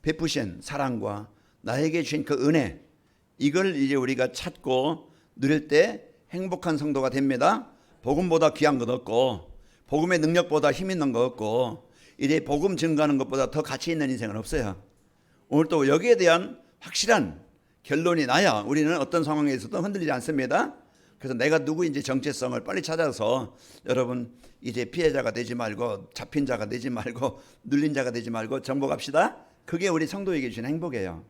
베푸신 사랑과 나에게 주신 그 은혜, 이걸 이제 우리가 찾고 누릴 때 행복한 성도가 됩니다. 복음보다 귀한 것 없고, 복음의 능력보다 힘 있는 것 없고, 이제 복음 증거하는 것보다 더 가치 있는 인생은 없어요. 오늘 또 여기에 대한 확실한 결론이 나야 우리는 어떤 상황에서도 흔들리지 않습니다. 그래서 내가 누구인지 정체성을 빨리 찾아서 여러분 이제 피해자가 되지 말고, 잡힌 자가 되지 말고, 눌린 자가 되지 말고 정복합시다. 그게 우리 성도에게 주신 행복이에요.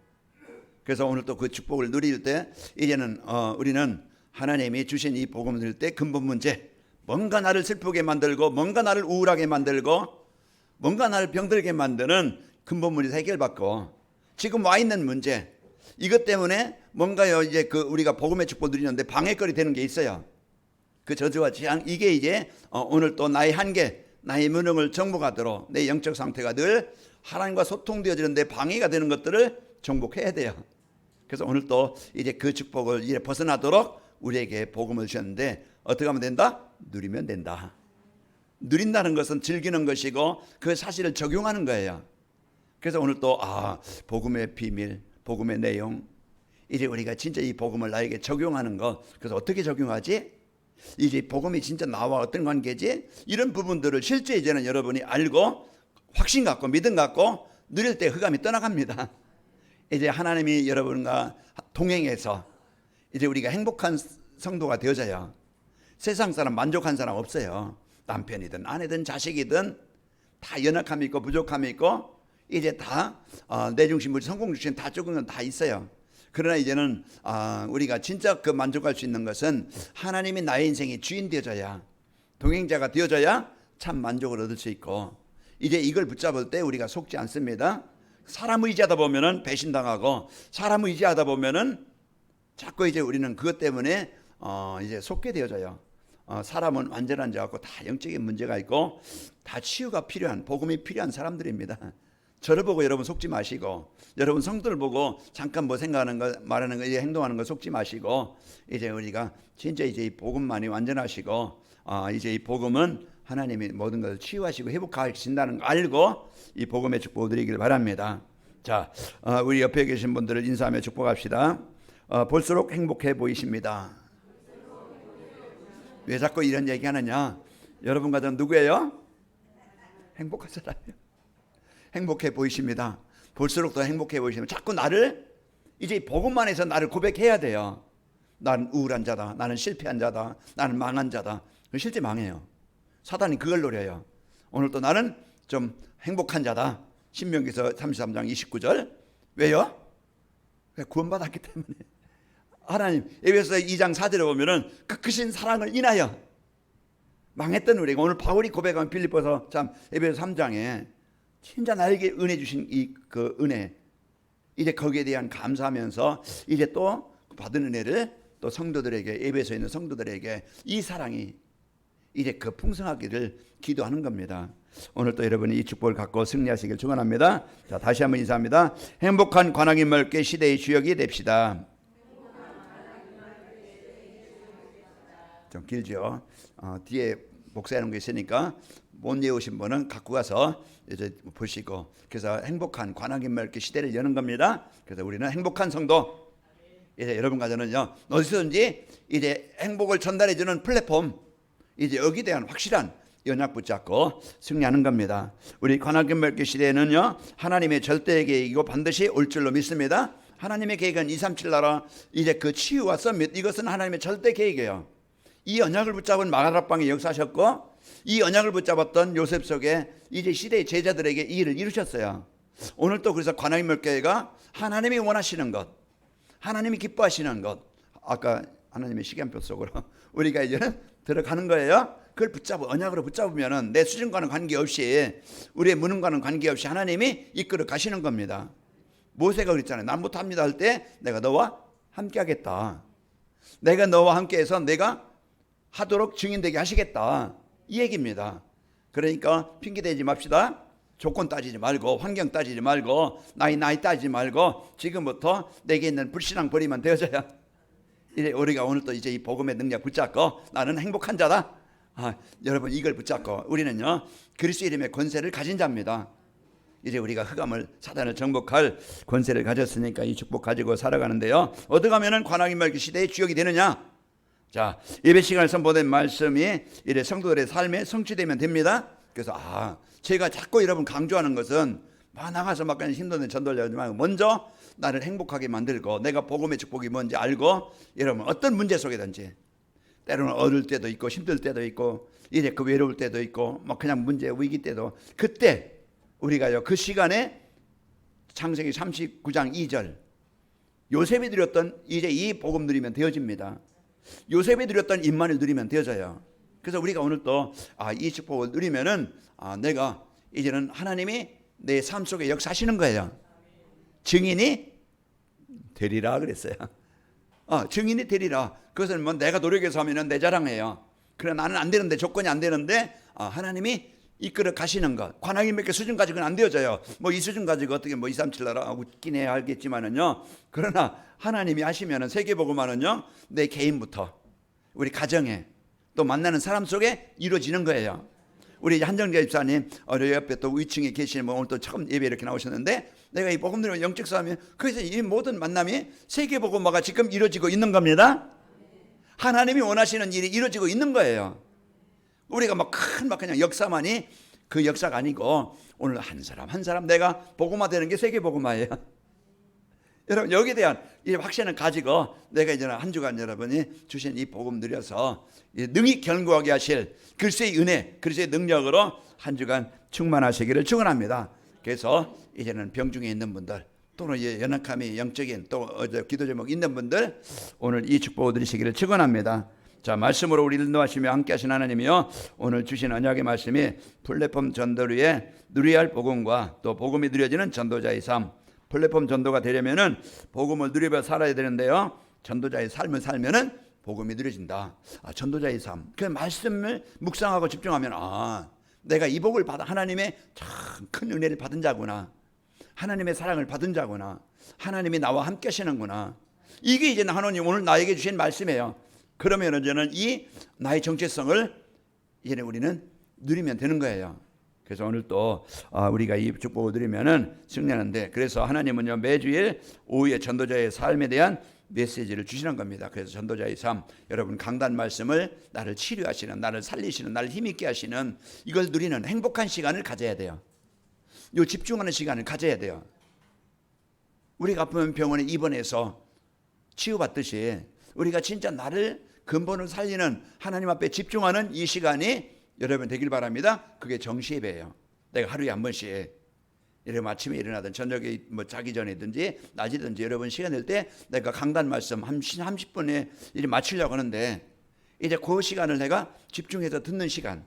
그래서 오늘 또 그 축복을 누릴 때 이제는 우리는 하나님이 주신 이 복음을 들을 때 근본 문제, 뭔가 나를 슬프게 만들고, 뭔가 나를 우울하게 만들고, 뭔가 나를 병들게 만드는 근본 문제에서 해결받고, 지금 와 있는 문제, 이것 때문에 뭔가요 이제 그 우리가 복음의 축복 누리는데 방해거리 되는 게 있어요. 그 저주와 재앙, 이게 이제 오늘 또 나의 한계, 나의 무능을 정복하도록 내 영적 상태가 늘 하나님과 소통되어지는데 방해가 되는 것들을 정복해야 돼요. 그래서 오늘 또 이제 그 축복을 이제 벗어나도록 우리에게 복음을 주셨는데 어떻게 하면 된다? 누리면 된다. 누린다는 것은 즐기는 것이고 그 사실을 적용하는 거예요. 그래서 오늘 또 복음의 비밀, 복음의 내용, 이제 우리가 진짜 이 복음을 나에게 적용하는 것, 그래서 어떻게 적용하지? 이제 복음이 진짜 나와 어떤 관계지? 이런 부분들을 실제 이제는 여러분이 알고 확신 갖고 믿음 갖고 누릴 때 흑암이 떠나갑니다. 이제 하나님이 여러분과 동행해서 이제 우리가 행복한 성도가 되어져요. 세상 사람 만족한 사람 없어요. 남편이든 아내든 자식이든 다 연약함이 있고 부족함이 있고 이제 다 내 중심, 우리 성공 중심 다 적은 건 다 있어요. 그러나 이제는 우리가 진짜 그 만족할 수 있는 것은 하나님이 나의 인생의 주인 되어져야, 동행자가 되어져야 참 만족을 얻을 수 있고, 이제 이걸 붙잡을 때 우리가 속지 않습니다. 사람 의지하다 보면은 배신당하고, 사람 의지하다 보면은 자꾸 이제 우리는 그것 때문에 이제 속게 되어져요. 사람은 완전한 자고 다 영적인 문제가 있고 다 치유가 필요한, 복음이 필요한 사람들입니다. 저를 보고 여러분 속지 마시고, 여러분 성도를 보고 잠깐 뭐 생각하는 거, 말하는 거, 행동하는 거 속지 마시고, 이제 우리가 진짜 이제 이 복음만이 완전하시고, 이제 이 복음은 하나님이 모든 것을 치유하시고 회복하신다는 거 알고 이 복음의 축복을 드리길 바랍니다. 자, 우리 옆에 계신 분들을 인사하며 축복합시다. 볼수록 행복해 보이십니다. 왜 자꾸 이런 얘기 하느냐? 여러분과 저는 누구예요? 행복한 사람이에요. 행복해 보이십니다. 볼수록 더 행복해 보이십니다. 자꾸 나를 이제 복음만 해서 나를 고백해야 돼요. 나는 우울한 자다, 나는 실패한 자다, 나는 망한 자다. 실제 망해요. 사단이 그걸 노려요. 오늘 또 나는 좀 행복한 자다. 신명기서 33장 29절. 왜요? 구원받았기 때문에. 하나님 에베소 2장 4절에 보면은 그 크신 사랑을 인하여 망했던 우리가, 오늘 바울이 고백한 빌립보서 참 에베소 3장에 진짜 나에게 은혜 주신 이 그 은혜, 이제 거기에 대한 감사하면서 이제 또 받은 은혜를 또 성도들에게, 에베소에 있는 성도들에게 이 사랑이 이제 그 풍성하기를 기도하는 겁니다. 오늘 또 여러분이 이 축복을 갖고 승리하시길 축원합니다. 자, 다시 한번 인사합니다. 행복한 관악인 멀게 시대의 주역이 됩시다. 좀 길죠. 뒤에 목사하는 게 있으니까 못 외우신 분은 갖고 가서 이제 보시고, 그래서 행복한 관악인 멀게 시대를 여는 겁니다. 그래서 우리는 행복한 성도, 이제 여러분과 저는요 어디서든지 이제 행복을 전달해주는 플랫폼, 이제 여기에 대한 확실한 연약 붙잡고 승리하는 겁니다. 우리 관악인 멀게 시대에는요 하나님의 절대 계획이고 반드시 올 줄로 믿습니다. 하나님의 계획은 237 나라, 이제 그 치유와 서밋, 이것은 하나님의 절대 계획이에요. 이 언약을 붙잡은 마가다락방에 역사하셨고, 이 언약을 붙잡았던 요셉 속에 이제 시대의 제자들에게 이 일을 이루셨어요. 오늘 또 그래서 관악인 멀게가 하나님이 원하시는 것, 하나님이 기뻐하시는 것, 아까 하나님의 시간표 속으로 우리가 이제는 들어가는 거예요. 그걸 붙잡아, 언약으로 붙잡으면은 내 수준과는 관계없이, 우리의 무능과는 관계없이 하나님이 이끌어 가시는 겁니다. 모세가 그랬잖아요. 난 못합니다 할 때 내가 너와 함께 하겠다. 내가 너와 함께해서 내가 하도록 증인되게 하시겠다, 이 얘기입니다. 그러니까 핑계대지 맙시다. 조건 따지지 말고, 환경 따지지 말고, 나이 따지지 말고, 지금부터 내게 있는 불신앙 버리면 되어져야 이제 우리가 오늘 또 이제 이 복음의 능력 붙잡고 나는 행복한 자다. 여러분 이걸 붙잡고 우리는요 그리스도 이름의 권세를 가진 자입니다. 이제 우리가 흑암을 사단을 정복할 권세를 가졌으니까 이 축복 가지고 살아가는데요. 어떻게 하면은 관악인 말기 시대의 주역이 되느냐? 자, 예배 시간에 선포된 말씀이 이래 성도들의 삶에 성취되면 됩니다. 그래서 제가 자꾸 여러분 강조하는 것은 나가서 막 그냥 힘든 전도를 하지 말고 먼저 나를 행복하게 만들고 내가 복음의 축복이 뭔지 알고 여러분 어떤 문제 속에든지 때로는 어릴 때도 있고 힘들 때도 있고 이제 그 외로울 때도 있고 뭐 그냥 문제 위기 때도 그때 우리가요 그 시간에 창세기 39장 2절 요셉이 드렸던 이제 이 복음 누리면 되어집니다. 요셉이 드렸던 임만을 누리면 되어져요. 그래서 우리가 오늘 또 이 축복을 누리면은 내가 이제는 하나님이 내 삶 속에 역사하시는 거예요. 증인이 되리라 그랬어요. 증인이 되리라. 그것은 뭐 내가 노력해서 하면은 내 자랑이에요. 그래 나는 안 되는데 조건이 안 되는데 하나님이 이끌어 가시는 것. 관악이 몇 개 수준 가지고는 안 되어져요. 뭐 이 수준 가지고 어떻게 뭐 2, 3, 7 나라 웃긴 해야 알겠지만은요. 그러나 하나님이 하시면은 세계복음화는요 내 개인부터 우리 가정에 또 만나는 사람 속에 이루어지는 거예요. 우리 한정재 집사님 옆에 또 위층에 계시는 오늘 또 처음 예배 이렇게 나오셨는데 내가 이 복음 들으면 영적 싸움이 그래서 이 모든 만남이 세계복음화가 지금 이루어지고 있는 겁니다. 하나님이 원하시는 일이 이루어지고 있는 거예요. 우리가 막 그냥 역사만이 그 역사가 아니고 오늘 한 사람 내가 복음화 되는 게 세계복음화예요. 여러분 여기에 대한 이 확신을 가지고 내가 이제 한 주간 여러분이 주신 이 복음 누려서 능히 견고하게 하실 그리스도의 은혜, 그리스도의 능력으로 한 주간 충만하시기를 축원합니다. 그래서 이제는 병중에 있는 분들 또는 연약함이 영적인 또 기도 제목 있는 분들 오늘 이 축복을 누리시기를 축원합니다. 자, 말씀으로 우리를 인도하시며 함께 하신 하나님이요 오늘 주신 언약의 말씀이 플랫폼 전도류에 누려야 할 복음과 또 복음이 누려지는 전도자의 삶. 플랫폼 전도가 되려면은 복음을 누리며 살아야 되는데요. 전도자의 삶을 살면은 복음이 누려진다. 전도자의 삶. 그 말씀을 묵상하고 집중하면 내가 이 복을 받아 하나님의 참 큰 은혜를 받은 자구나. 하나님의 사랑을 받은 자구나. 하나님이 나와 함께 하시는구나. 이게 이제 하나님 오늘 나에게 주신 말씀이에요. 그러면 이제는 이 나의 정체성을 이제 우리는 누리면 되는 거예요. 그래서 오늘 또 우리가 이 축복을 누리면은 승리하는데 그래서 하나님은요 매주일 오후에 전도자의 삶에 대한 메시지를 주시는 겁니다. 그래서 전도자의 삶 여러분 강단 말씀을 나를 치료하시는 나를 살리시는 나를 힘있게 하시는 이걸 누리는 행복한 시간을 가져야 돼요. 요 집중하는 시간을 가져야 돼요. 우리가 아프면 병원에 입원해서 치유받듯이 우리가 진짜 나를 근본을 살리는 하나님 앞에 집중하는 이 시간이 여러분 되길 바랍니다. 그게 정시예배예요. 내가 하루에 한 번씩 여러분 아침에 일어나든 저녁에 뭐 자기 전이든지 낮이든지 여러분 시간 될 때 내가 강단 말씀 30분에 일이 마치려고 하는데 이제 그 시간을 내가 집중해서 듣는 시간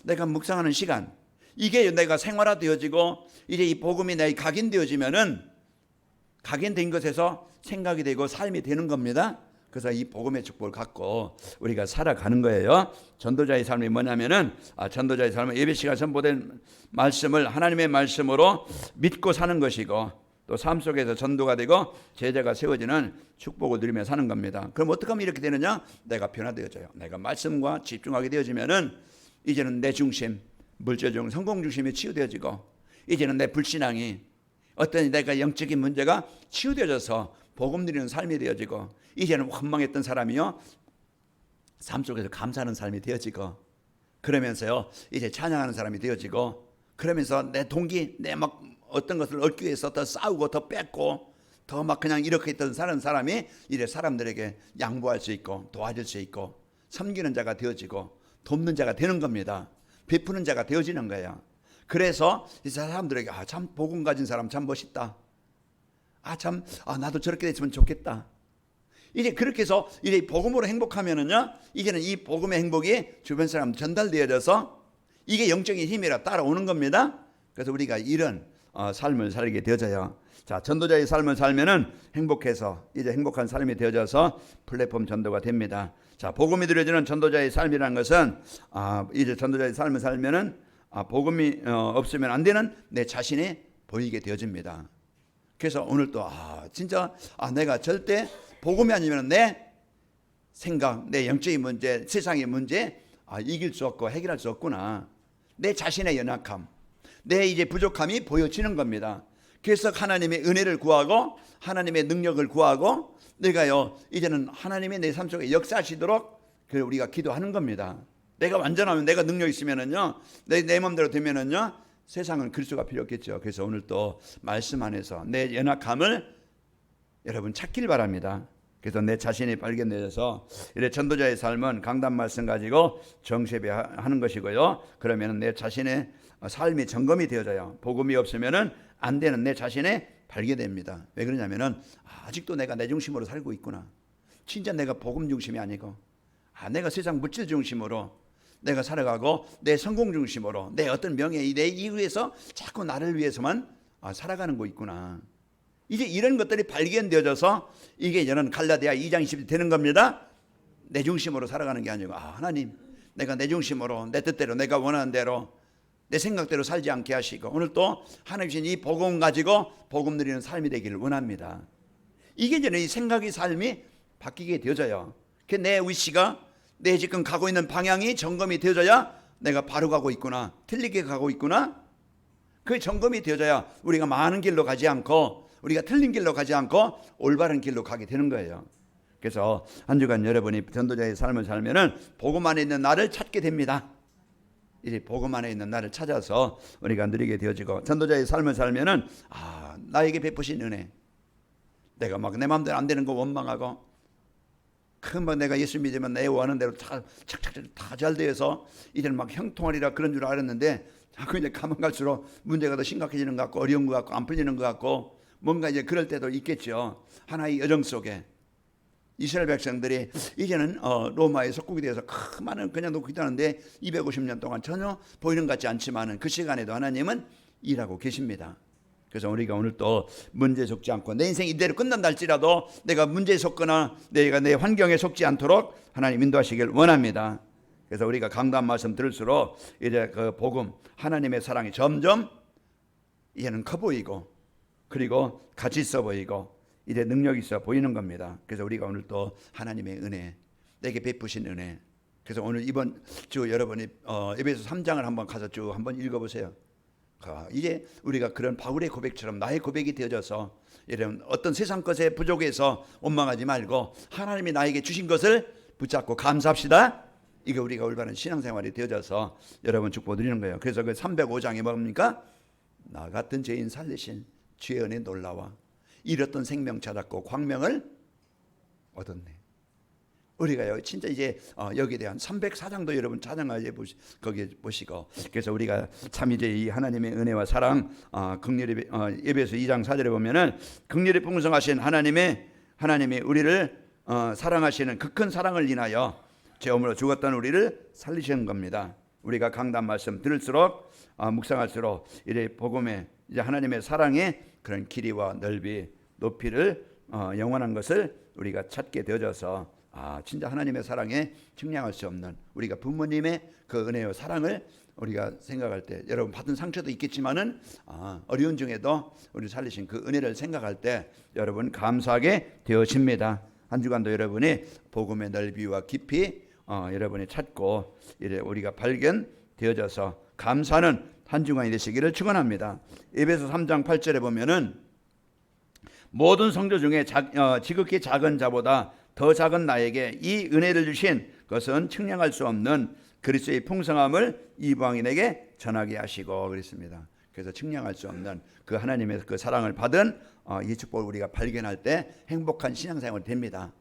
내가 묵상하는 시간 이게 내가 생활화되어지고 이제 이 복음이 내 각인되어지면은 각인된 것에서 생각이 되고 삶이 되는 겁니다. 그래서 이 복음의 축복을 갖고 우리가 살아가는 거예요. 전도자의 삶이 뭐냐면은 전도자의 삶은 예배 시간 선포된 말씀을 하나님의 말씀으로 믿고 사는 것이고 또 삶 속에서 전도가 되고 제자가 세워지는 축복을 누리며 사는 겁니다. 그럼 어떻게 하면 이렇게 되느냐? 내가 변화되어져요. 내가 말씀과 집중하게 되어지면은 이제는 내 중심, 물질 중 성공 중심이 치유되어지고 이제는 내 불신앙이 어떤 내가 영적인 문제가 치유되어져서 복음 누리는 삶이 되어지고 이제는 원망했던 사람이요 삶 속에서 감사하는 삶이 되어지고 그러면서요 이제 찬양하는 사람이 되어지고 그러면서 내 동기 내 막 어떤 것을 얻기 위해서 더 싸우고 더 뺏고 더 막 그냥 이렇게 있던 사는 사람이 이제 사람들에게 양보할 수 있고 도와줄 수 있고 섬기는 자가 되어지고 돕는 자가 되는 겁니다. 베푸는 자가 되어지는 거예요. 그래서 이 사람들에게 참 복음 가진 사람 참 멋있다. 나도 저렇게 됐으면 좋겠다. 이제 그렇게 해서 이제 복음으로 행복하면은요, 이제는 이 복음의 행복이 주변 사람 전달되어져서 이게 영적인 힘이라 따라오는 겁니다. 그래서 우리가 이런 삶을 살게 되어져요. 자, 전도자의 삶을 살면은 행복해서 이제 행복한 삶이 되어져서 플랫폼 전도가 됩니다. 자, 복음이 들려지는 전도자의 삶이라는 것은 이제 전도자의 삶을 살면은 복음이 없으면 안 되는 내 자신이 보이게 되어집니다. 그래서 오늘 또 진짜 내가 절대 복음이 아니면 내 생각, 내 영적인 문제, 세상의 문제 이길 수 없고 해결할 수 없구나. 내 자신의 연약함, 내 이제 부족함이 보여지는 겁니다. 그래서 하나님의 은혜를 구하고 하나님의 능력을 구하고 내가요 이제는 하나님의 내 삶 속에 역사하시도록 우리가 기도하는 겁니다. 내가 완전하면, 내가 능력 있으면은요, 내 마음대로 되면은요, 세상은 그리스도가 필요 없겠죠. 그래서 오늘 또 말씀 안에서 내 연약함을 여러분 찾길 바랍니다. 그래서 내 자신이 발견되어서 이래 전도자의 삶은 강단 말씀 가지고 정죄하는 것이고요. 그러면 내 자신의 삶이 점검이 되어져요. 복음이 없으면은 안 되는 내 자신이 발견됩니다. 왜 그러냐면은 아직도 내가 내 중심으로 살고 있구나. 진짜 내가 복음 중심이 아니고 내가 세상 물질 중심으로 내가 살아가고 내 성공 중심으로 내 어떤 명예, 내 이유에서 자꾸 나를 위해서만 살아가는 거 있구나. 이제 이런 것들이 발견되어져서 이게 저는 갈라디아 2장 20절 되는 겁니다. 내 중심으로 살아가는 게 아니고 하나님, 내가 내 중심으로 내 뜻대로 내가 원하는 대로 내 생각대로 살지 않게 하시고 오늘 또 하나님 주신 이 복음 가지고 복음 누리는 삶이 되기를 원합니다. 이게 저는 이 생각의 삶이 바뀌게 되어져요. 내 위치가 내 지금 가고 있는 방향이 점검이 되어져야 내가 바로 가고 있구나, 틀리게 가고 있구나, 그 점검이 되어져야 우리가 많은 길로 가지 않고 우리가 틀린 길로 가지 않고 올바른 길로 가게 되는 거예요. 그래서 한 주간 여러분이 전도자의 삶을 살면은 복음 안에 있는 나를 찾게 됩니다. 이제 복음 안에 있는 나를 찾아서 우리가 누리게 되어지고 전도자의 삶을 살면은 나에게 베푸신 은혜, 내가 막 내 마음대로 안 되는 거 원망하고 금방 내가 예수 믿으면 내 원하는 대로 착착착 다 잘 되어서 이제는 막 형통하리라 그런 줄 알았는데 자꾸 이제 가면 갈수록 문제가 더 심각해지는 것 같고 어려운 것 같고 안 풀리는 것 같고 뭔가 이제 그럴 때도 있겠죠. 하나의 여정 속에 이스라엘 백성들이 이제는 로마의 속국이 되어서 많은 그냥 놓고 있다는데 250년 동안 전혀 보이는 것 같지 않지만은 그 시간에도 하나님은 일하고 계십니다. 그래서 우리가 오늘 또 문제에 속지 않고 내 인생이 이대로 끝난다 할지라도 내가 문제에 속거나 내가 내 환경에 속지 않도록 하나님 인도하시길 원합니다. 그래서 우리가 강단 말씀 들을수록 이제 그 복음 하나님의 사랑이 점점 이제는 커 보이고 그리고 가치 있어 보이고 이제 능력이 있어 보이는 겁니다. 그래서 우리가 오늘 또 하나님의 은혜, 내게 베푸신 은혜. 그래서 오늘 이번 주 여러분이 에베소 3장을 한번 가서 쭉 한번 읽어보세요. 이제 우리가 그런 바울의 고백처럼 나의 고백이 되어져서 이런 어떤 세상 것에 부족해서 원망하지 말고 하나님이 나에게 주신 것을 붙잡고 감사합시다. 이게 우리가 올바른 신앙생활이 되어져서 여러분 축복 드리는 거예요. 그래서 그 305장이 뭡니까? 나 같은 죄인 살리신 주의 은혜 놀라와 잃었던 생명 찾았고 광명을 얻었네. 우리가요 진짜 이제 여기에 대한 304장도 여러분 찬양하게 거기 보시고 그래서 우리가 참 이제 이 하나님의 은혜와 사랑 긍휼이 에베소 2장 4절에 보면은 긍휼이 풍성하신 하나님이 우리를 사랑하시는 그 큰 사랑을 인하여 죄업으로 죽었던 우리를 살리시는 겁니다. 우리가 강단 말씀 들을수록 묵상할수록 이제 복음의 이제 하나님의 사랑의 그런 길이와 넓이 높이를 영원한 것을 우리가 찾게 되어져서 진짜 하나님의 사랑에 측량할 수 없는 우리가 부모님의 그 은혜와 사랑을 우리가 생각할 때 여러분 받은 상처도 있겠지만은 어려운 중에도 우리 살리신 그 은혜를 생각할 때 여러분 감사하게 되어집니다. 한 주간도 여러분이 복음의 넓이와 깊이 여러분이 찾고 이제 우리가 발견되어져서 감사는 한 주간이 되시기를 축원합니다. 에베소 3장 8절에 보면은 모든 성도 중에 지극히 작은 자보다 더 작은 나에게 이 은혜를 주신 것은 측량할 수 없는 그리스도의 풍성함을 이방인에게 전하게 하시고 그랬습니다. 그래서 측량할 수 없는 그 하나님의 그 사랑을 받은 이 축복을 우리가 발견할 때 행복한 신앙생활이 됩니다.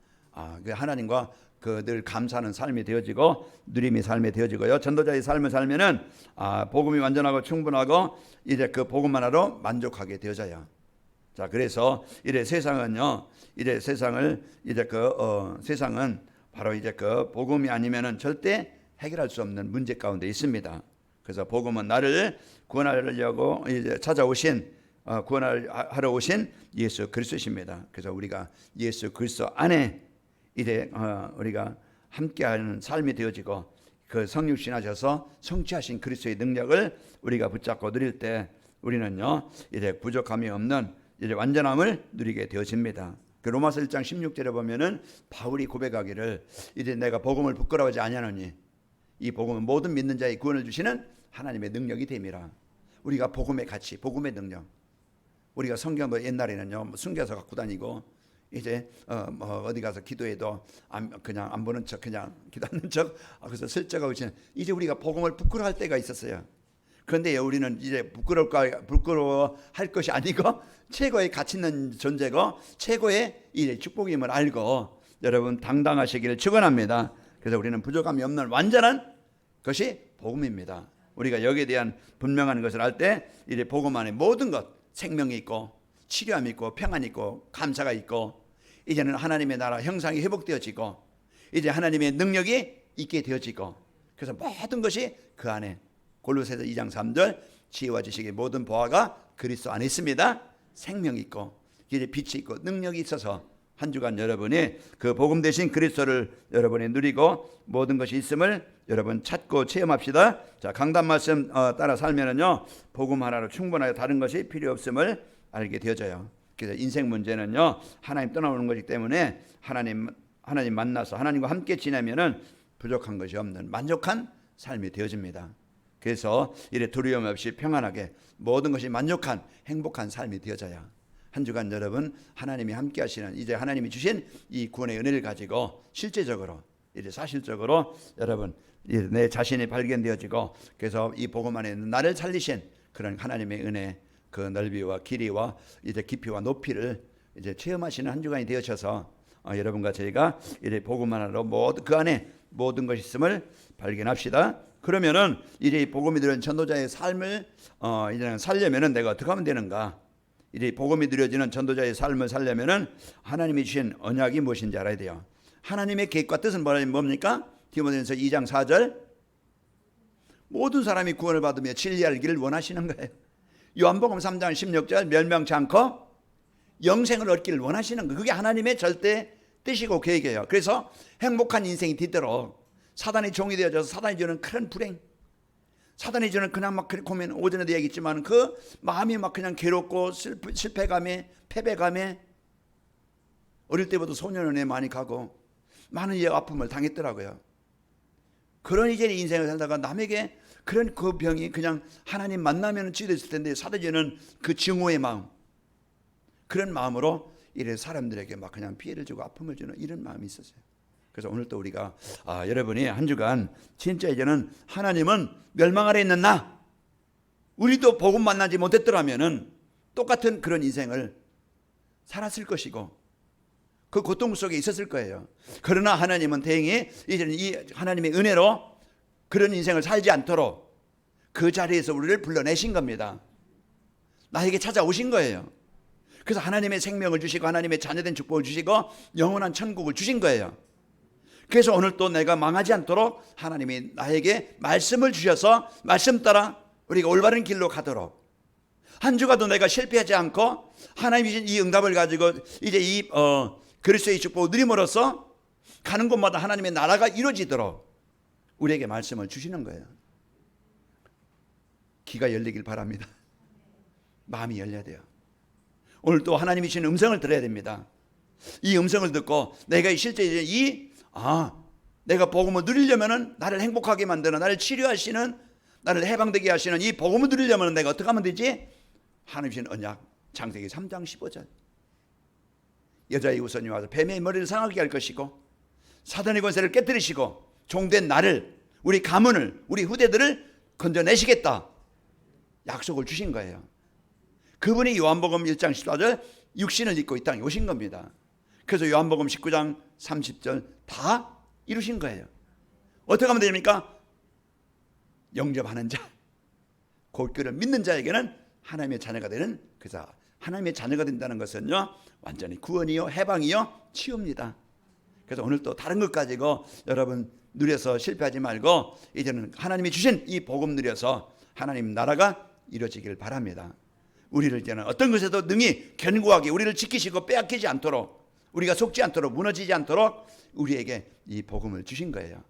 그 하나님과 그 늘 감사하는 삶이 되어지고 누림의 삶이 되어지고요. 전도자의 삶을 살면은 복음이 완전하고 충분하고 이제 그 복음 하나로 만족하게 되어져요. 자, 그래서 이래 세상은요, 이래 세상을 이제 세상은 바로 이제 그 복음이 아니면은 절대 해결할 수 없는 문제 가운데 있습니다. 그래서 복음은 나를 구원하려고 이제 찾아오신 구원하러 오신 예수 그리스도십니다. 그래서 우리가 예수 그리스도 안에 이제 우리가 함께하는 삶이 되어지고 그 성육신하셔서 성취하신 그리스도의 능력을 우리가 붙잡고 누릴 때 우리는요 이제 부족함이 없는 이제 완전함을 누리게 되어집니다. 그 로마서 1장 16절에 보면은 바울이 고백하기를 이제 내가 복음을 부끄러워하지 아니하노니 이 복음은 모든 믿는 자의 구원을 주시는 하나님의 능력이 됨이라. 우리가 복음의 가치, 복음의 능력. 우리가 성경도 옛날에는요 뭐 숨겨서 갖고 다니고 이제 뭐 어디 가서 기도해도 그냥 안 보는 척, 그냥 기도하는 척, 그래서 슬쩍하고 이제 우리가 복음을 부끄러워할 때가 있었어요. 그런데 우리는 이제 부끄러워할 것이 아니고 최고의 가치 있는 존재고 최고의 이 축복임을 알고 여러분 당당하시기를 축원합니다. 그래서 우리는 부족함이 없는 완전한 것이 복음입니다. 우리가 여기에 대한 분명한 것을 알 때 이제 복음 안에 모든 것, 생명이 있고 치료함이 있고 평안이 있고 감사가 있고 이제는 하나님의 나라 형상이 회복되어지고 이제 하나님의 능력이 있게 되어지고 그래서 모든 것이 그 안에 골로새서 2장 3절 지혜와 지식의 모든 보화가 그리스도 안에 있습니다. 생명이 있고 이제 빛이 있고 능력이 있어서 한 주간 여러분이 그 복음 대신 그리스도를 여러분이 누리고 모든 것이 있음을 여러분 찾고 체험합시다. 자, 강단 말씀 따라 살면은요 복음 하나로 충분하여 다른 것이 필요 없음을 알게 되어져요. 그래서 인생 문제는요 하나님 떠나오는 것이기 때문에 하나님 만나서 하나님과 함께 지내면은 부족한 것이 없는 만족한 삶이 되어집니다. 그래서 이래 두려움 없이 평안하게 모든 것이 만족한 행복한 삶이 되어져요. 한 주간 여러분 하나님이 함께 하시는 이제 하나님이 주신 이 구원의 은혜를 가지고 실제적으로 이제 사실적으로 여러분 내 자신이 발견되어지고 그래서 이 복음 안에 있는 나를 살리신 그런 하나님의 은혜 그 넓이와 길이와 이제 깊이와 높이를 이제 체험하시는 한 주간이 되어셔서 여러분과 저희가 이제 복음 하나로 모두 그 안에 모든 것이 있음을 발견합시다. 그러면은 이제 이 복음이 들은 전도자의 삶을 이제는 살려면은 내가 어떻게 하면 되는가? 이제 복음이 누려지는 전도자의 삶을 살려면은 하나님이 주신 언약이 무엇인지 알아야 돼요. 하나님의 계획과 뜻은 뭡니까? 디모데전서 2장 4절 모든 사람이 구원을 받으며 진리하기를 원하시는 거예요. 요한복음 3장 16절 멸망치 않고 영생을 얻기를 원하시는 거예요. 그게 하나님의 절대 뜻이고 계획이에요. 그래서 행복한 인생이 되도록 사단의 종이 되어져서 사단이 주는 큰 불행, 사단이 주는 그냥 막 고민, 오전에도 얘기했지만 그 마음이 막 그냥 괴롭고 실패감에 패배감에 어릴 때부터 소년원에 많이 가고 많은 아픔을 당했더라고요. 그런 이제 인생을 살다가 남에게 그런 그 병이 그냥 하나님 만나면 치유됐을 텐데 사단이 주는 그 증오의 마음, 그런 마음으로 이래 사람들에게 막 그냥 피해를 주고 아픔을 주는 이런 마음이 있었어요. 그래서 오늘 또 우리가 여러분이 한 주간 진짜 이제는 하나님은 멸망 아래 있는 나 우리도 복음 만나지 못했더라면은 똑같은 그런 인생을 살았을 것이고 그 고통 속에 있었을 거예요. 그러나 하나님은 다행히 이제는 이 하나님의 은혜로 그런 인생을 살지 않도록 그 자리에서 우리를 불러내신 겁니다. 나에게 찾아오신 거예요. 그래서 하나님의 생명을 주시고 하나님의 자녀된 축복을 주시고 영원한 천국을 주신 거예요. 그래서 오늘 또 내가 망하지 않도록 하나님이 나에게 말씀을 주셔서 말씀 따라 우리가 올바른 길로 가도록 한 주가도 내가 실패하지 않고 하나님이 주신 이 응답을 가지고 이제 이 그리스도의 축복을 누림으로써 가는 곳마다 하나님의 나라가 이루어지도록 우리에게 말씀을 주시는 거예요. 귀가 열리길 바랍니다. 마음이 열려야 돼요. 오늘 또 하나님이 주신 음성을 들어야 됩니다. 이 음성을 듣고 내가 실제 내가 복음을 누리려면은 나를 행복하게 만드는 나를 치료하시는 나를 해방되게 하시는 이 복음을 누리려면 내가 어떻게 하면 되지? 하나님 주신 언약 창세기 3장 15절 여자의 우선이 와서 뱀의 머리를 상하게 할 것이고 사단의 권세를 깨뜨리시고 종된 나를 우리 가문을 우리 후대들을 건져내시겠다 약속을 주신 거예요. 그분이 요한복음 1장 14절 육신을 입고 이 땅에 오신 겁니다. 그래서 요한복음 19장 30절 다 이루신 거예요. 어떻게 하면 됩니까? 영접하는 자, 곧 그를 믿는 자에게는 하나님의 자녀가 되는 그래서 하나님의 자녀가 된다는 것은요 완전히 구원이요 해방이요 치유입니다. 그래서 오늘 또 다른 것 가지고 여러분 누려서 실패하지 말고 이제는 하나님이 주신 이 복음 누려서 하나님 나라가 이루어지길 바랍니다. 우리를 이제는 어떤 것에도 능히 견고하게 우리를 지키시고 빼앗기지 않도록 우리가 속지 않도록 무너지지 않도록 우리에게 이 복음을 주신 거예요.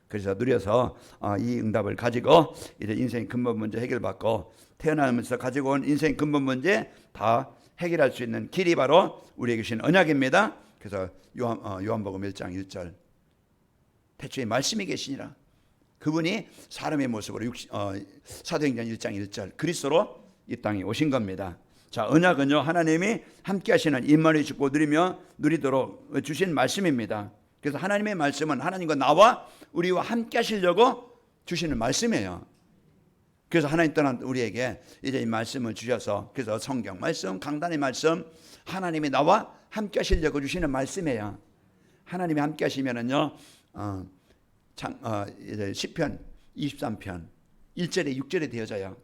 그래서 누려서 이 응답을 가지고 이제 인생 근본 문제 해결받고 태어나면서 가지고 온 인생 근본 문제 다 해결할 수 있는 길이 바로 우리에게 주신 언약입니다. 그래서 요한복음 1장 1절 태초에 말씀이 계시니라 그분이 사람의 모습으로 사도행전 1장 1절 그리스도로 이 땅에 오신 겁니다. 자, 언약은요 하나님이 함께 하시는 임마누엘 축복 누리도록 주신 말씀입니다. 그래서 하나님의 말씀은 하나님과 나와 우리와 함께 하시려고 주시는 말씀이에요. 그래서 하나님 떠난 우리에게 이제 이 말씀을 주셔서, 그래서 성경 말씀, 강단의 말씀, 하나님이 나와 함께 하시려고 주시는 말씀이에요. 하나님이 함께 하시면은요 이제 시편 23편 1절에 6절에 되어져요.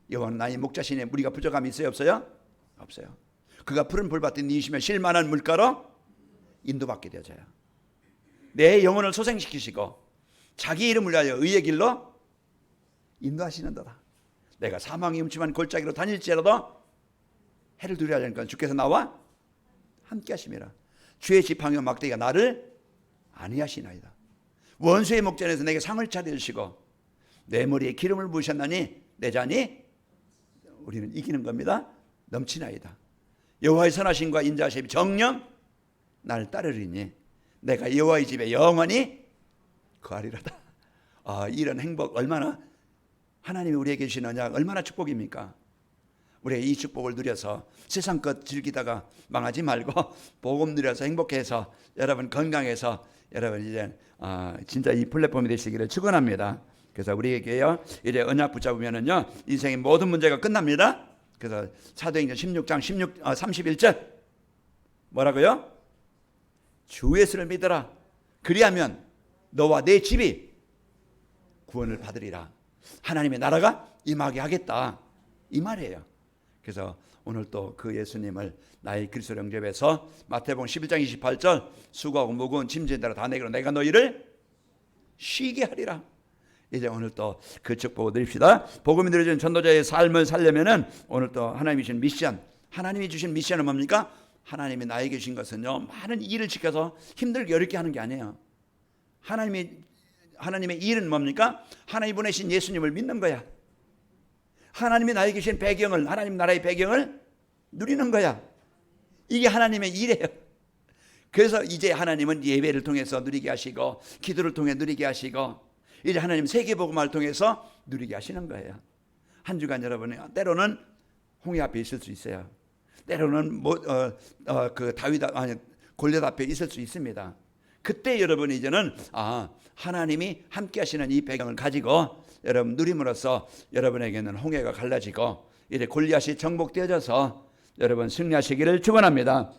여호와는 나의 목자시니 우리가 부족함이 있어요, 없어요? 없어요. 그가 푸른 풀밭에 누이시며 쉴만한 물가로 인도받게 되어져요. 내 영혼을 소생시키시고 자기 이름을 위하여 의의 길로 인도하시는도다. 내가 사망의 음침한 골짜기로 다닐지라도 해를 두려워하지 않으니까 주께서 나와 함께 하심이라. 주의 지팡이와 막대기가 나를 안위하시나이다. 원수의 목전에서 내게 상을 차려주시고 내 머리에 기름을 부으셨나니 내 잔이, 우리는 이기는 겁니다, 넘치나이다. 여호와의 선하심과 인자하심이 정녕 나를 따르리니 내가 여호와의 집에 영원히 거하리로다. 이런 행복, 얼마나 하나님이 우리에게 주신 언약 얼마나 축복입니까? 우리가 이 축복을 누려서 세상 것 즐기다가 망하지 말고 복음 누려서 행복해서 여러분 건강해서 여러분 이제 진짜 이 플랫폼이 되시기를 축원합니다. 그래서 우리에게요 이제 언약 붙잡으면은요 인생의 모든 문제가 끝납니다. 그래서 사도행전 16장 31절 뭐라고요? 주 예수를 믿어라. 그리하면 너와 내 집이 구원을 받으리라. 하나님의 나라가 임하게 하겠다, 이 말이에요. 그래서 오늘 또 그 예수님을 나의 그리스도 영접해서 마태복음 11장 28절 수고하고 무거운 짐진 대로 다 내기로 내가 너희를 쉬게 하리라. 이제 오늘 또 그 축복을 드립시다. 복음이 누려진 전도자의 삶을 살려면은 오늘 또 하나님이 주신 미션, 하나님이 주신 미션은 뭡니까? 하나님이 나에게 주신 것은요 많은 일을 지켜서 힘들게 어렵게 하는 게 아니에요. 하나님의 일은 뭡니까? 하나님 보내신 예수님을 믿는 거야. 하나님이 나에게 주신 배경을, 하나님 나라의 배경을 누리는 거야. 이게 하나님의 일이에요. 그래서 이제 하나님은 예배를 통해서 누리게 하시고 기도를 통해 누리게 하시고 이제 하나님 세계복음화를 통해서 누리게 하시는 거예요. 한 주간 여러분이 때로는 홍해 앞에 있을 수 있어요. 때로는 골리앗 앞에 있을 수 있습니다. 그때 여러분이 이제는 하나님이 함께 하시는 이 배경을 가지고 여러분 누림으로써 여러분에게는 홍해가 갈라지고 이제 골리앗이 정복되어져서 여러분 승리하시기를 축원합니다.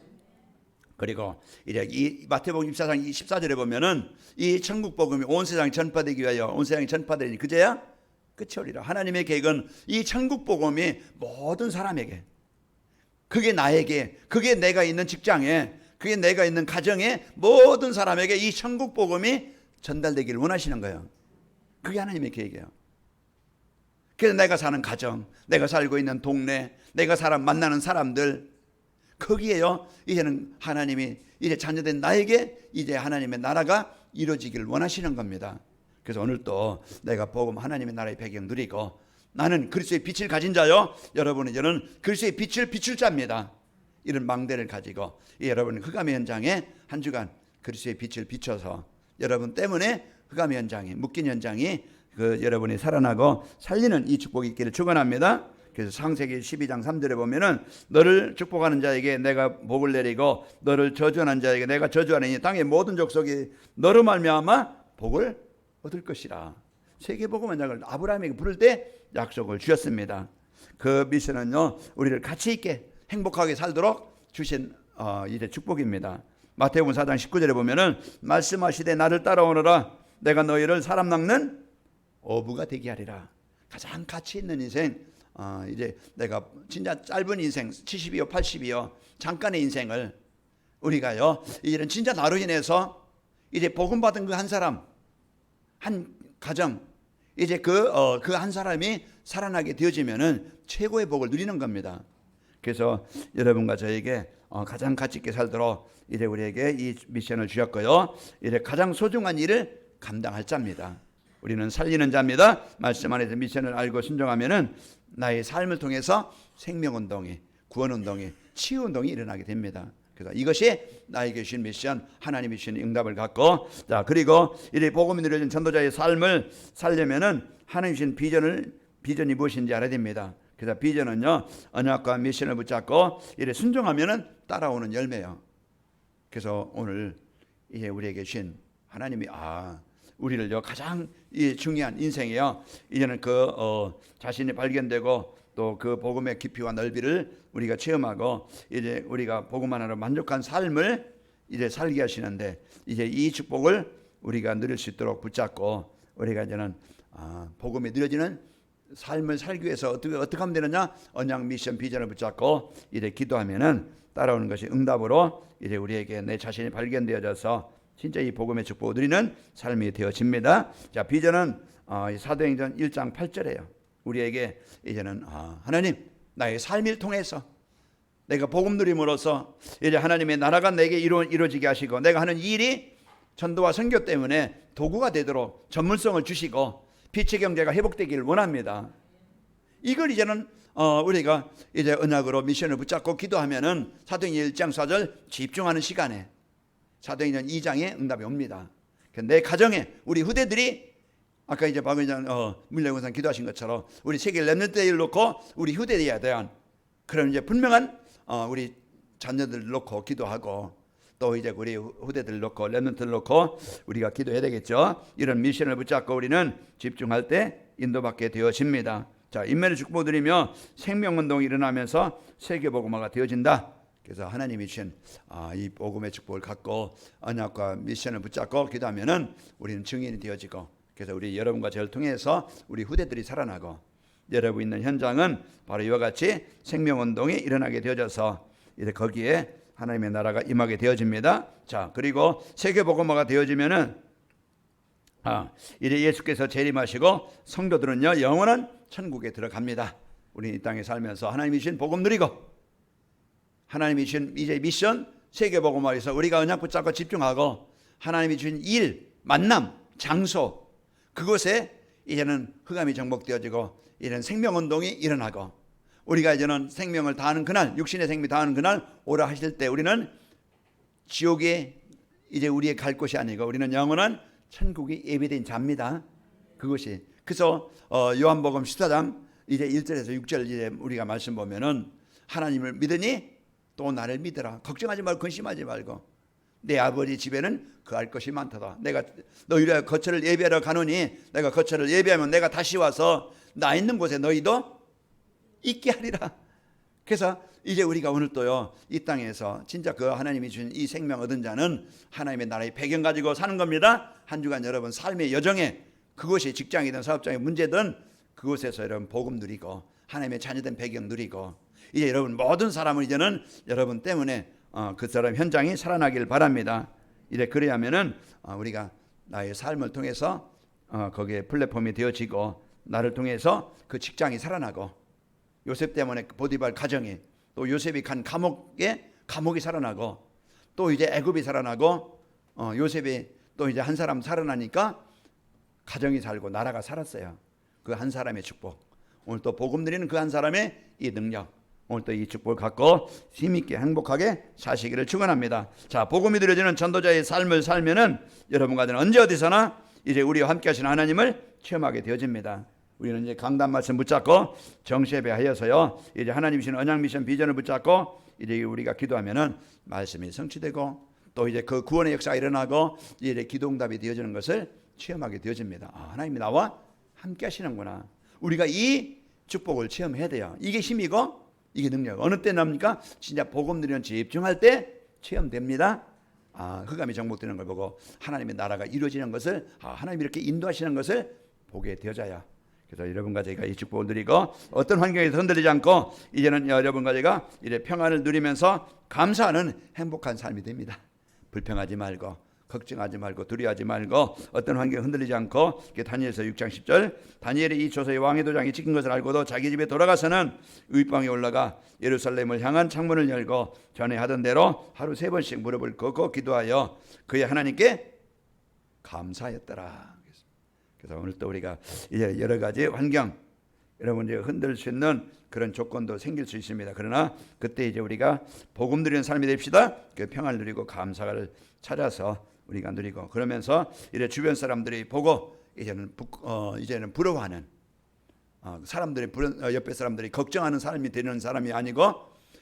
그리고 이제 이 마태복음 24장 14절에 보면은 이 천국 복음이 온 세상에 전파되기 위하여 온 세상에 전파되니 그제야 끝이 오리라. 하나님의 계획은 이 천국 복음이 모든 사람에게, 그게 나에게, 그게 내가 있는 직장에, 그게 내가 있는 가정에 모든 사람에게 이 천국 복음이 전달되기를 원하시는 거예요. 그게 하나님의 계획이에요. 그래서 내가 사는 가정, 내가 살고 있는 동네, 내가 만나는 사람들, 거기에요 이제는 하나님이 이제 자녀된 나에게 이제 하나님의 나라가 이루어지기를 원하시는 겁니다. 그래서 오늘 또 내가 복음 하나님의 나라의 배경 누리고 나는 그리스도의 빛을 가진 자요, 여러분은 이제는 그리스도의 빛을 비출 자입니다. 이런 망대를 가지고 여러분 흑암의 현장에 한 주간 그리스도의 빛을 비춰서 여러분 때문에 흑암의 현장이, 묶인 현장이 여러분이 살아나고 살리는 이 축복이 있기를 축원합니다. 그래서 창세기 12장 3절에 보면은 너를 축복하는 자에게 내가 복을 내리고 너를 저주하는 자에게 내가 저주하느니 땅의 모든 족속이 너로 말미암아 복을 얻을 것이라. 세계복음 현장을 아브라함에게 부를 때 약속을 주셨습니다. 그 미션은요 우리를 가치 있게 행복하게 살도록 주신 이제 축복입니다. 마태복음 4장 19절에 보면은 말씀하시되 나를 따라오너라 내가 너희를 사람 낚는 어부가 되게 하리라. 가장 가치 있는 인생, 이제 내가 진짜 짧은 인생 70이요 80이요 잠깐의 인생을 우리가요 이제는 진짜 나로 인해서 이제 복음 받은 그 한 사람, 한 가정, 이제 그 한 사람이 살아나게 되어지면은 최고의 복을 누리는 겁니다. 그래서 여러분과 저에게 가장 가치 있게 살도록 이제 우리에게 이 미션을 주셨고요. 이제 가장 소중한 일을 감당할 자입니다. 우리는 살리는 자입니다. 말씀 안에서 미션을 알고 순종하면은 나의 삶을 통해서 생명운동이, 구원운동이, 치유운동이 일어나게 됩니다. 그래서 이것이 나에게 주신 미션, 하나님이 주신 응답을 갖고, 자, 그리고 이 복음이 누려진 전도자의 삶을 살려면은 하나님 주신 비전이 무엇인지 알아야 됩니다. 그래서 비전은요, 언약과 미션을 붙잡고 이래 순종하면은 따라오는 열매요. 그래서 오늘 이제 우리에게 주신 하나님이 우리를요 가장 중요한 인생이요, 이제는 자신이 발견되고 또 그 복음의 깊이와 넓이를 우리가 체험하고 이제 우리가 복음 하나로 만족한 삶을 이제 살게 하시는데, 이제 이 축복을 우리가 누릴 수 있도록 붙잡고 우리가 이제는 복음이 누려지는 삶을 살기 위해서 어떻게 하면 되느냐? 언약, 미션, 비전을 붙잡고 이제 기도하면은 따라오는 것이 응답으로 이제 우리에게 내 자신이 발견되어져서 진짜 이 복음의 축복을 누리는 삶이 되어집니다. 자, 비전은 사도행전 1장 8절이에요. 우리에게 이제는 하나님, 나의 삶을 통해서 내가 복음 누림으로써 이제 하나님의 나라가 내게 이루어지게 하시고, 내가 하는 일이 전도와 선교 때문에 도구가 되도록 전문성을 주시고 빛의 경제가 회복되기를 원합니다. 이걸 이제는 우리가 이제 언약으로 미션을 붙잡고 기도하면은 사도행전 1장 4절 집중하는 시간에 사도행전 2장에 응답이 옵니다. 내 가정에 우리 후대들이 아까 이제 박은장 물려군상 기도하신 것처럼 우리 세계 렘넌트를 놓고 우리 후대에 대한 그런 이제 분명한 우리 자녀들 놓고 기도하고, 또 이제 우리 후대들 놓고 렘넌트를 놓고 우리가 기도해야 되겠죠. 이런 미션을 붙잡고 우리는 집중할 때 인도받게 되어집니다. 자, 인면의 축복 드리며 생명운동이 일어나면서 세계복음화가 되어진다. 그래서 하나님이 주신 이 복음의 축복을 갖고 언약과 미션을 붙잡고 기도하면은 우리는 증인이 되어지고, 그래서 우리 여러분과 저를 통해서 우리 후대들이 살아나고, 여러분 있는 현장은 바로 이와 같이 생명운동이 일어나게 되어져서 이제 거기에 하나님의 나라가 임하게 되어집니다. 자, 그리고 세계복음화가 되어지면은 이제 예수께서 재림하시고 성도들은요 영원한 천국에 들어갑니다. 우리 이 땅에 살면서 하나님이 주신 복음 누리고, 하나님이 주신 이제 미션 세계복음화에서 우리가 언약 붙잡고 집중하고, 하나님이 주신 일, 만남, 장소, 그곳에 이제는 흑암이 정복되어지고 이런 생명운동이 일어나고, 우리가 이제는 생명을 다하는 그날, 육신의 생명이 다하는 그날 오라 하실 때 우리는 지옥에 이제 우리의 갈 곳이 아니고 우리는 영원한 천국이 예비된 자입니다. 그것이. 그래서 요한복음 14장 이제 1절에서 6절 이제 우리가 말씀 보면은 하나님을 믿으니 또 나를 믿으라. 걱정하지 말고 근심하지 말고 내 아버지 집에는 그할 것이 많도다. 내가 너희를 거처를 예비하러 가노니 내가 거처를 예비하면 내가 다시 와서 나 있는 곳에 너희도 있게 하리라. 그래서 이제 우리가 오늘 또요 이 땅에서 진짜 그 하나님이 주신 이 생명 얻은 자는 하나님의 나라의 배경 가지고 사는 겁니다. 한 주간 여러분 삶의 여정에, 그것이 직장이든 사업장의 문제든 그곳에서 여러분 복음 누리고 하나님의 자녀된 배경 누리고, 이제 여러분 모든 사람은 이제는 여러분 때문에 그 사람 현장이 살아나길 바랍니다. 이제 그래야면은 우리가 나의 삶을 통해서 거기에 플랫폼이 되어지고, 나를 통해서 그 직장이 살아나고, 요셉 때문에 보디발 가정이, 또 요셉이 간 감옥이 살아나고, 또 이제 애굽이 살아나고, 요셉이 또 이제 한 사람 살아나니까 가정이 살고 나라가 살았어요. 그 한 사람의 축복, 오늘 또 복음 드리는 그 한 사람의 이 능력, 오늘 또 이 축복을 갖고 힘있게 행복하게 사시기를 축원합니다. 자, 복음이 드려지는 전도자의 삶을 살면은 여러분과 저는 언제 어디서나 이제 우리와 함께 하시는 하나님을 체험하게 되어집니다. 우리는 이제 강단 말씀 붙잡고 정시예배하여서요 이제 하나님 주신 언약 미션 비전을 붙잡고 이제 우리가 기도하면은 말씀이 성취되고, 또 이제 그 구원의 역사가 일어나고 이제 기도응답이 되어지는 것을 체험하게 되어집니다. 하나님이 나와 함께 하시는구나. 우리가 이 축복을 체험해야 돼요. 이게 힘이고 이게 능력. 어느 때 납니까? 진짜 복음 누리는 집중할 때 체험됩니다. 흑암이 정복되는 걸 보고 하나님의 나라가 이루어지는 것을, 하나님이 이렇게 인도하시는 것을 보게 되어져야. 그래서 여러분과 제가 이 축복을 누리고 어떤 환경에서 흔들리지 않고 이제는 여러분과 제가 이제 평안을 누리면서 감사하는 행복한 삶이 됩니다. 불평하지 말고 걱정하지 말고 두려워하지 말고 어떤 환경에 흔들리지 않고, 다니엘서 6장 10절 다니엘이 이 조서의 왕의 도장이 찍힌 것을 알고도 자기 집에 돌아가서는 의방에 올라가 예루살렘을 향한 창문을 열고 전에 하던 대로 하루 3번씩 무릎을 꿇고 기도하여 그의 하나님께 감사하였더라. 그래서 오늘 또 우리가 이제 여러 가지 환경, 여러분 이제 흔들 수 있는 그런 조건도 생길 수 있습니다. 그러나 그때 이제 우리가 복음 누리는 삶이 됩시다. 그 평안을 누리고 감사를 찾아서 우리가 누리고, 그러면서 이제 주변 사람들이 보고 이제는 부러워하는, 사람들이 옆에 사람들이 걱정하는 사람이 되는 사람이 아니고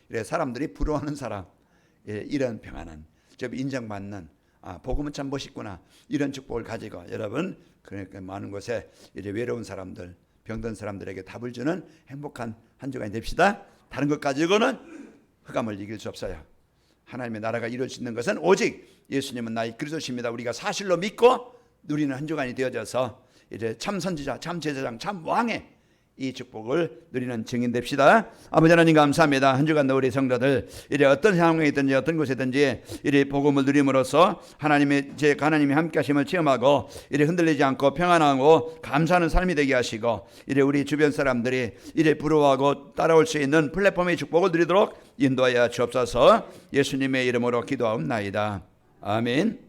이래 사람들이 부러워하는 사람, 이런 평안한, 인정받는, 복음은 참 멋있구나, 이런 축복을 가지고 여러분 그러니까 많은 곳에 이제 외로운 사람들, 병든 사람들에게 답을 주는 행복한 한 주간이 됩시다. 다른 것 가지고는 흑암을 이길 수 없어요. 하나님의 나라가 이루어지는 것은 오직 예수님은 나의 그리스도십니다. 우리가 사실로 믿고 누리는 한 주간이 되어져서 이제 참 선지자, 참 제사장, 참 왕의 이 축복을 누리는 증인 됩시다. 아버지 하나님 감사합니다. 한 주간도 우리 성도들 이래 어떤 상황에 있든지 어떤 곳에든지 이래 복음을 누림으로써 하나님의 함께 하심을 체험하고 이래 흔들리지 않고 평안하고 감사하는 삶이 되게 하시고, 이래 우리 주변 사람들이 이래 부러워하고 따라올 수 있는 플랫폼의 축복을 누리도록 인도하여 주옵소서. 예수님의 이름으로 기도하옵나이다. 아멘.